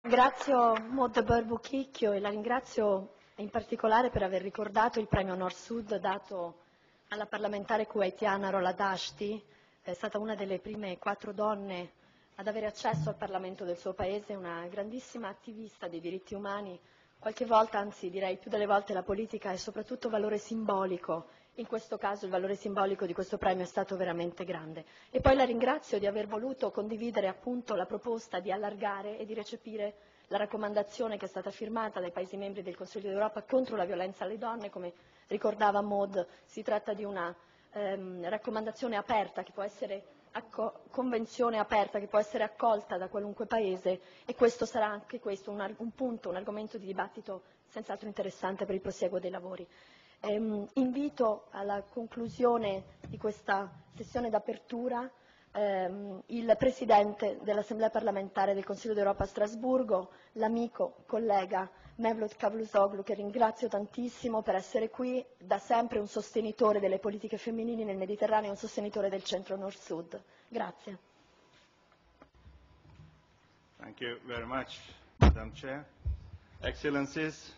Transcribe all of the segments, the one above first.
Ringrazio Deborah Bergamini e la ringrazio in particolare per aver ricordato il premio Nord-Sud dato alla parlamentare kuwaitiana Rola Dashti. È stata una delle prime 4 donne ad avere accesso al Parlamento del suo paese, una grandissima attivista dei diritti umani. Qualche volta, anzi direi più delle volte, la politica è soprattutto valore simbolico. In questo caso il valore simbolico di questo premio è stato veramente grande. E poi la ringrazio di aver voluto condividere appunto la proposta di allargare e di recepire la raccomandazione che è stata firmata dai Paesi membri del Consiglio d'Europa contro la violenza alle donne. Come ricordava Maud, si tratta di una raccomandazione aperta che può essere convenzione aperta che può essere accolta da qualunque Paese, e questo sarà anche questo un punto, un argomento di dibattito senz'altro interessante per il prosieguo dei lavori. Invito alla conclusione di questa sessione d'apertura il Presidente dell'Assemblea parlamentare del Consiglio d'Europa a Strasburgo, l'amico, collega Mevlut Cavusoglu, che ringrazio tantissimo per essere qui, da sempre un sostenitore delle politiche femminili nel Mediterraneo, un sostenitore del Centro Nord-Sud. Grazie. Thank you very much, Madam Chair. Excellencies,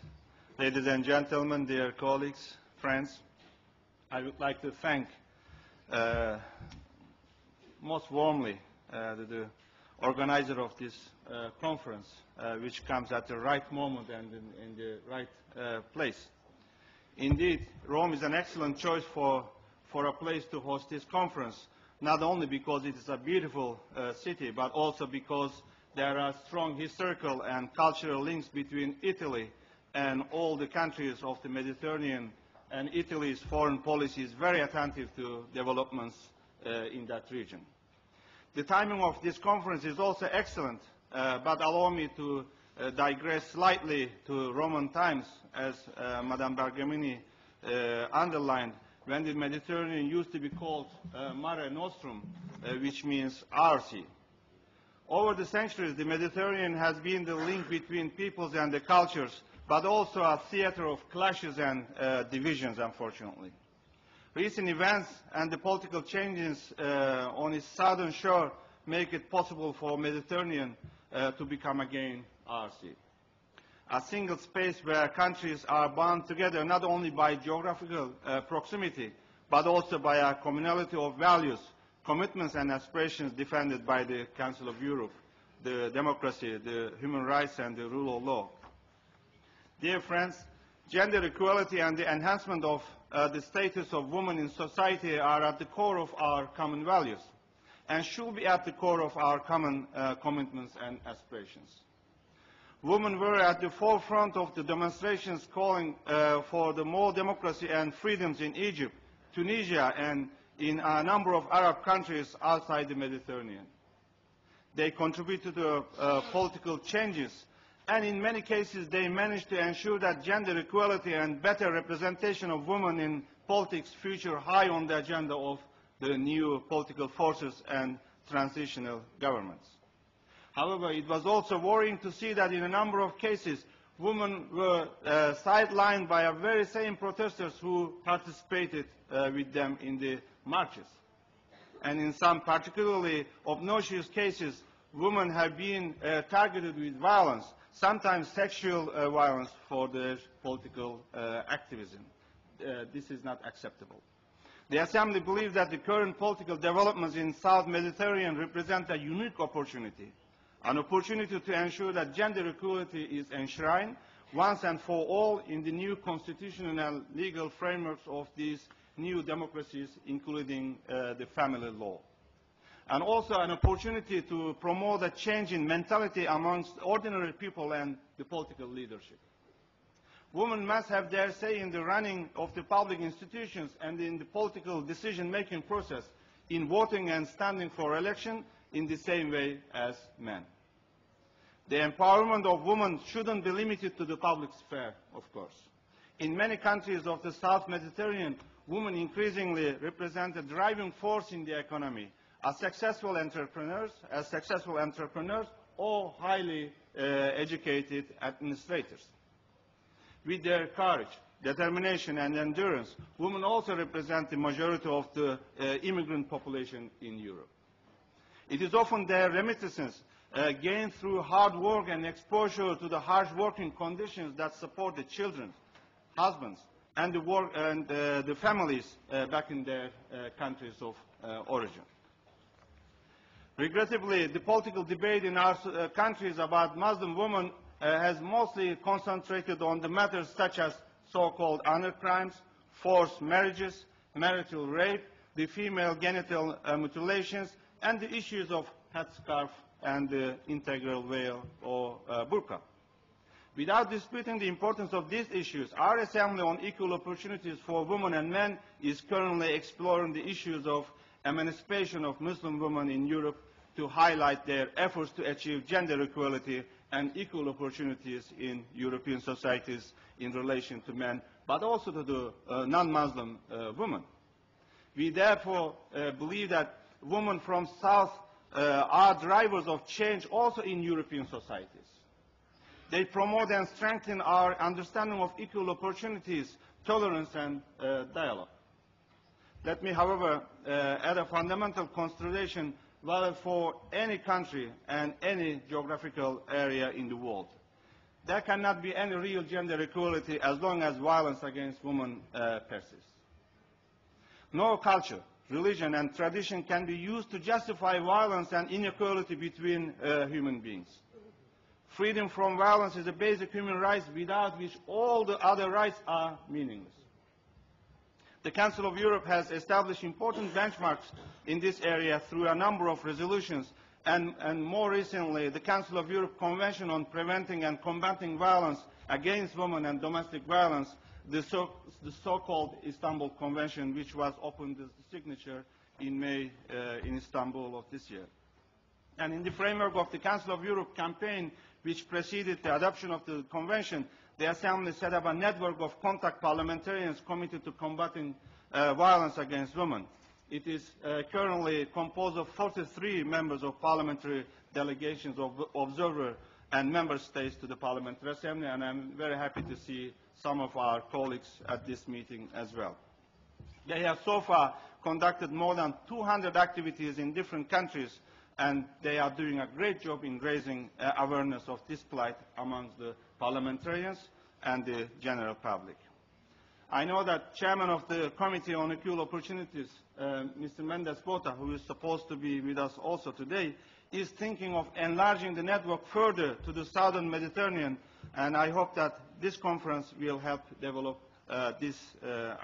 ladies and gentlemen, dear colleagues, friends, I would like to thank most warmly the organizer of this conference, which comes at the right moment and in the right place. Indeed, Rome is an excellent choice for a place to host this conference, not only because it is a beautiful city, but also because there are strong historical and cultural links between Italy and all the countries of the Mediterranean, and Italy's foreign policy is very attentive to developments in that region. The timing of this conference is also excellent, but allow me to digress slightly to Roman times, as Madame Bergamini underlined, when the Mediterranean used to be called Mare Nostrum, which means our sea. Over the centuries, the Mediterranean has been the link between peoples and the cultures, but also a theater of clashes and divisions, unfortunately. Recent events and the political changes on its southern shore make it possible for the Mediterranean to become again our sea. A single space where countries are bound together not only by geographical proximity, but also by a commonality of values, commitments and aspirations defended by the Council of Europe, the democracy, the human rights and the rule of law. Dear friends, gender equality and the enhancement of the status of women in society are at the core of our common values and should be at the core of our common commitments and aspirations. Women were at the forefront of the demonstrations calling for the more democracy and freedoms in Egypt, Tunisia and in a number of Arab countries outside the Mediterranean. They contributed to political changes, and in many cases they managed to ensure that gender equality and better representation of women in politics feature high on the agenda of the new political forces and transitional governments. However, it was also worrying to see that in a number of cases women were sidelined by the very same protesters who participated with them in the marches. And in some particularly obnoxious cases, women have been targeted with violence, sometimes sexual violence, for their political activism. This is not acceptable. The Assembly believes that the current political developments in South Mediterranean represent a unique opportunity, an opportunity to ensure that gender equality is enshrined once and for all in the new constitutional and legal frameworks of these new democracies, including the family law. And also an opportunity to promote a change in mentality amongst ordinary people and the political leadership. Women must have their say in the running of the public institutions and in the political decision-making process, in voting and standing for election in the same way as men. The empowerment of women shouldn't be limited to the public sphere, of course. In many countries of the South Mediterranean, women increasingly represent a driving force in the economy, as successful entrepreneurs or highly educated administrators. With their courage, determination and endurance, women also represent the majority of the immigrant population in Europe. It is often their remittances gained through hard work and exposure to the harsh working conditions that support the children, husbands, and the families back in their countries of origin. Regrettably, the political debate in our countries about Muslim women has mostly concentrated on the matters such as so-called honor crimes, forced marriages, marital rape, the female genital mutilations, and the issues of headscarf and the integral veil or burqa. Without disputing the importance of these issues, our Assembly on Equal Opportunities for Women and Men is currently exploring the issues of emancipation of Muslim women in Europe to highlight their efforts to achieve gender equality and equal opportunities in European societies in relation to men, but also to the non-Muslim women. We therefore believe that women from South are drivers of change also in European societies. They promote and strengthen our understanding of equal opportunities, tolerance, and dialogue. Let me, however, add a fundamental consideration valid for any country and any geographical area in the world. There cannot be any real gender equality as long as violence against women persists. No culture, religion, and tradition can be used to justify violence and inequality between human beings. Freedom from violence is a basic human right without which all the other rights are meaningless. The Council of Europe has established important benchmarks in this area through a number of resolutions, and more recently, the Council of Europe Convention on Preventing and Combating Violence Against Women and Domestic Violence, the so-called Istanbul Convention, which was opened as the signature in May in Istanbul of this year. And in the framework of the Council of Europe campaign, which preceded the adoption of the Convention, the Assembly set up a network of contact parliamentarians committed to combating violence against women. It is currently composed of 43 members of parliamentary delegations of observer and member states to the Parliamentary Assembly, and I'm very happy to see some of our colleagues at this meeting as well. They have so far conducted more than 200 activities in different countries, and they are doing a great job in raising awareness of this plight amongst the parliamentarians and the general public. I know that Chairman of the Committee on Equal Opportunities, Mr. Mendes Bota, who is supposed to be with us also today, is thinking of enlarging the network further to the southern Mediterranean, and I hope that this conference will help develop this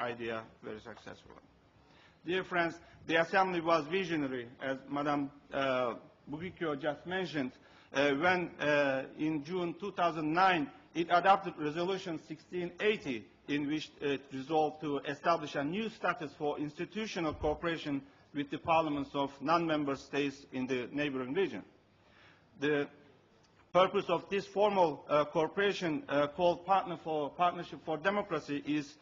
idea very successfully. Dear friends, the Assembly was visionary, as Madam Bugikyo just mentioned, when in June 2009 it adopted Resolution 1680, in which it resolved to establish a new status for institutional cooperation with the parliaments of non-member states in the neighboring region. The purpose of this formal cooperation called Partnership for Democracy is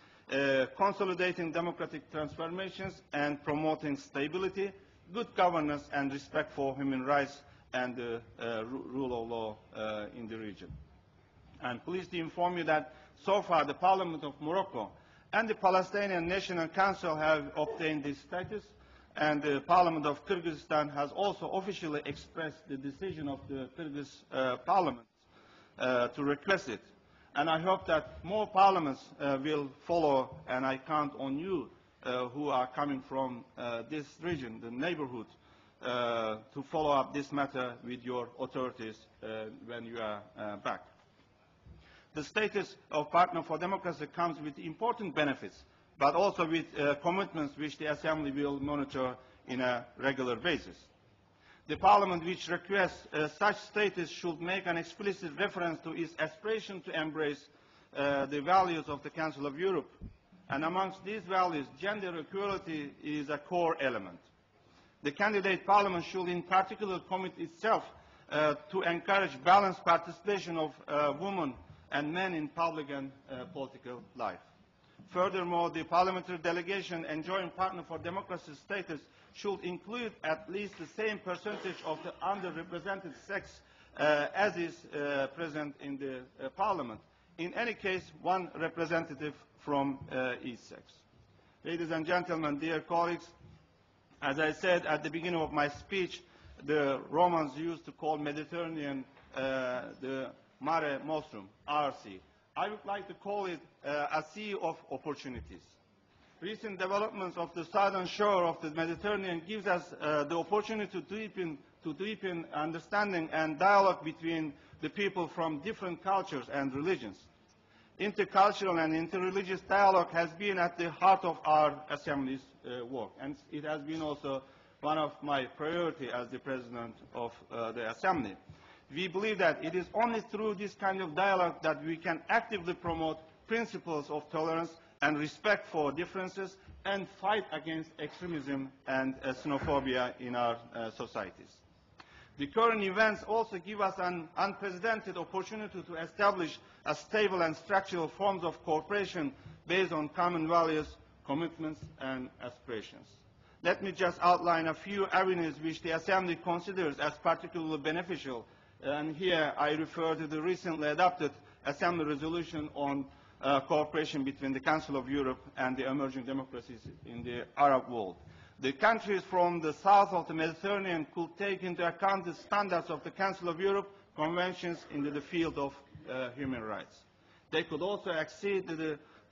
consolidating democratic transformations and promoting stability, good governance, and respect for human rights and the rule of law in the region. I'm pleased to inform you that so far the Parliament of Morocco and the Palestinian National Council have obtained this status, and the Parliament of Kyrgyzstan has also officially expressed the decision of the Kyrgyz Parliament to request it. And I hope that more parliaments will follow, and I count on you who are coming from this region, the neighborhood, to follow up this matter with your authorities when you are back. The status of Partner for Democracy comes with important benefits, but also with commitments which the Assembly will monitor on a regular basis. The Parliament which requests such status should make an explicit reference to its aspiration to embrace the values of the Council of Europe. And amongst these values, gender equality is a core element. The candidate Parliament should in particular commit itself to encourage balanced participation of women and men in public and political life. Furthermore, the parliamentary delegation enjoying Partner for Democracy status should include at least the same percentage of the underrepresented sex as is present in the Parliament. In any case, one representative from each sex. Ladies and gentlemen, dear colleagues, as I said at the beginning of my speech, the Romans used to call Mediterranean the Mare Nostrum, our sea. I would like to call it a sea of opportunities. Recent developments of the southern shore of the Mediterranean gives us the opportunity to deepen understanding and dialogue between the people from different cultures and religions. Intercultural and interreligious dialogue has been at the heart of our Assembly's work, and it has been also one of my priorities as the President of the Assembly. We believe that it is only through this kind of dialogue that we can actively promote principles of tolerance and respect for differences and fight against extremism and xenophobia in our societies. The current events also give us an unprecedented opportunity to establish a stable and structural forms of cooperation based on common values, commitments, and aspirations. Let me just outline a few avenues which the Assembly considers as particularly beneficial. And here I refer to the recently adopted Assembly resolution on cooperation between the Council of Europe and the emerging democracies in the Arab world. The countries from the south of the Mediterranean could take into account the standards of the Council of Europe conventions in the field of human rights. They could also accede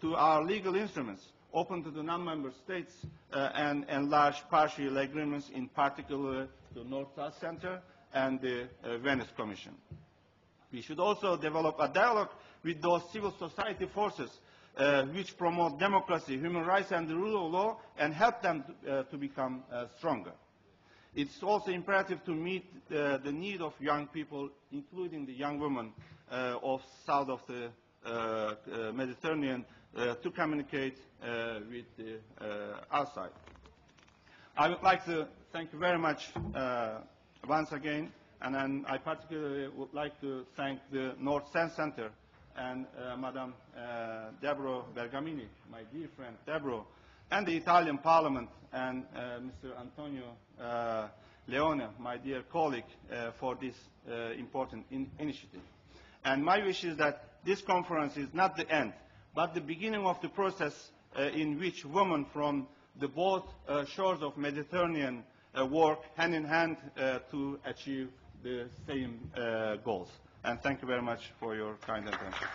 to our legal instruments open to the non-member states and enlarge partial agreements, in particular the North-South Center and the Venice Commission. We should also develop a dialogue with those civil society forces which promote democracy, human rights and the rule of law and help them to become stronger. It's also imperative to meet the need of young people, including the young women of south of the Mediterranean, to communicate with the outside. I would like to thank you very much once again, and then I particularly would like to thank the Nord-Sud Center and Madam Deborah Bergamini, my dear friend Deborah, and the Italian Parliament, and Mr. Antonio Leone, my dear colleague, for this important initiative. And my wish is that this conference is not the end, but the beginning of the process in which women from the both shores of Mediterranean work hand in hand to achieve the same goals. And thank you very much for your kind attention.